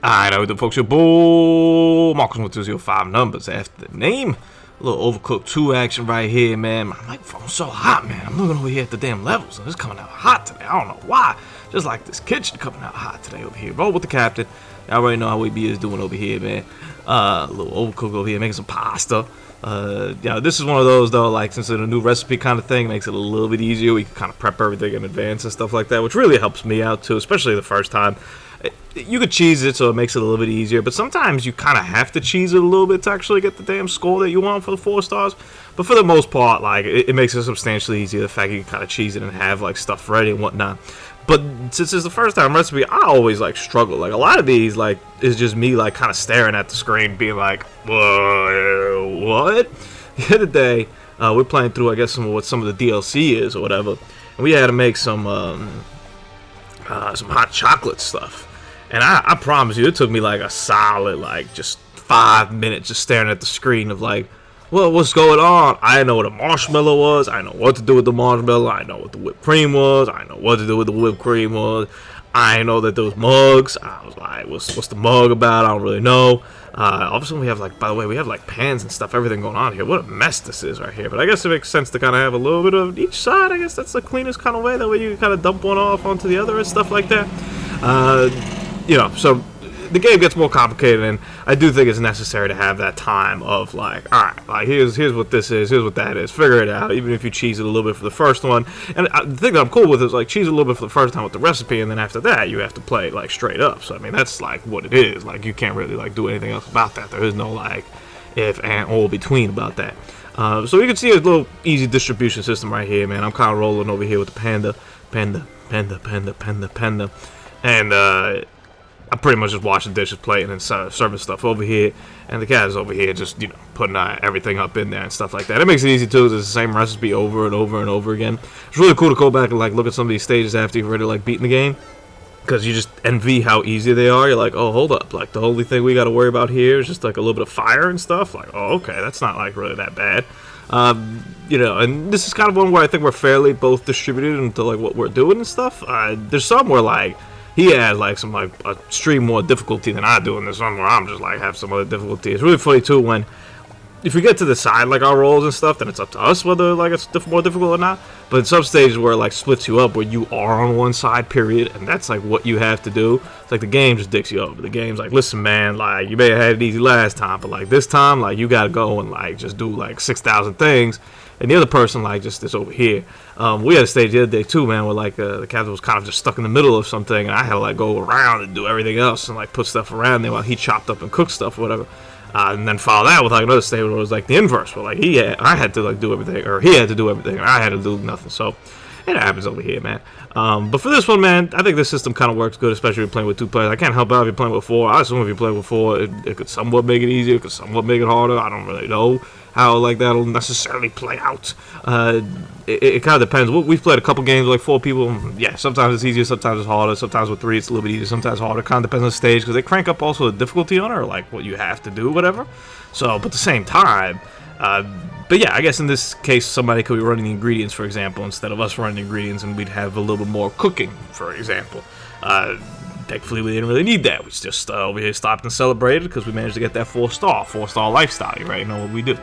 Alright, how we doing, folks? Your boy Marcus with 205 numbers after the name. A little Overcooked 2 action right here, man. My microphone's so hot, man. I'm looking over here at the damn levels, and it's coming out hot today. I don't know why. Just like this kitchen coming out hot today over here. Roll with the captain. Y'all already know how we be is doing over here, man. A little Overcooked over here, making some pasta. Yeah, this is one of those though, like since it's a new recipe kind of thing, makes it a little bit easier. We can kind of prep everything in advance and stuff like that, which really helps me out too, especially the first time. You could cheese it so it makes it a little bit easier, but sometimes you kind of have to cheese it a little bit to actually get the damn score that you want for the 4 stars. But for the most part, like it makes it substantially easier, the fact you can kind of cheese it and have like stuff ready and whatnot. But since it's the first time recipe, I always like struggle. Like a lot of these, like is just me like kind of staring at the screen, being like, what? The other day, we're playing through, I guess, what some of the DLC is or whatever, and we had to make some hot chocolate stuff. And I promise you, it took me like a solid, like, just 5 minutes just staring at the screen of like, well, what's going on? I know what a marshmallow was. I know what to do with the marshmallow. I know what the whipped cream was. I know what to do with the whipped cream was. I know that those mugs. I was like, what's the mug about? I don't really know. All of a sudden we have like, by the way, we have like pans and stuff, everything going on here. What a mess this is right here. But I guess it makes sense to kind of have a little bit of each side. I guess that's the cleanest kind of way. That way you can kind of dump one off onto the other and stuff like that. You know, so the game gets more complicated, and I do think it's necessary to have that time of like, all right, like here's what this is, here's what that is, figure it out. Even if you cheese it a little bit for the first one, and the thing that I'm cool with is like cheese it a little bit for the first time with the recipe, and then after that you have to play it like straight up. So I mean that's like what it is. Like you can't really like do anything else about that. There is no like if and all between about that. So you can see a little easy distribution system right here, man. I'm kind of rolling over here with the panda, and I pretty much just washing dishes, plating, and serving stuff over here, and the cat is over here just, you know, putting everything up in there and stuff like that. It makes it easy too. It's the same recipe over and over and over again. It's really cool to go back and like look at some of these stages after you've already like beaten the game, because you just envy how easy they are. You're like, oh, hold up, like the only thing we got to worry about here is just like a little bit of fire and stuff. Like, oh, okay, that's not like really that bad. You know, and this is kind of one where I think we're fairly both distributed into like what we're doing and stuff. There's some where like he has like some like a extreme more difficulty than I do, and there's some where I'm just like have some other difficulty. It's really funny too when if we get to decide like our roles and stuff, then it's up to us whether like it's more difficult or not. But in some stages where it like splits you up where you are on one side, period, and that's like what you have to do. It's like the game just dicks you over. The game's like, listen, man, like you may have had it easy last time, but like this time, like you gotta go and like just do like 6,000 things. And the other person, like, just is over here. We had a stage the other day, too, man, where, like, the captain was kind of just stuck in the middle of something, and I had to, like, go around and do everything else and, like, put stuff around there while he chopped up and cooked stuff or whatever. And then follow that with, like, another stage where it was, like, the inverse, where, like, I had to, like, do everything, or he had to do everything, and I had to do nothing. So it happens over here, man. But for this one, man, I think this system kind of works good, especially if you're playing with 2 players. I can't help out if you're playing with 4. I assume if you're playing with 4, it could somewhat make it easier, it could somewhat make it harder. I don't really know how like that'll necessarily play out. It kind of depends. We've played a couple games with like 4 people. Yeah, sometimes it's easier, sometimes it's harder. Sometimes with 3 it's a little bit easier, sometimes harder. Kind of depends on the stage, because they crank up also the difficulty on it, or like what you have to do, whatever. So, but at the same time, but yeah, I guess in this case somebody could be running the ingredients, for example, instead of us running the ingredients, and we'd have a little bit more cooking, for example. Thankfully, we didn't really need that. We just over here stopped and celebrated because we managed to get that 4-star lifestyle. You right? You know what we do.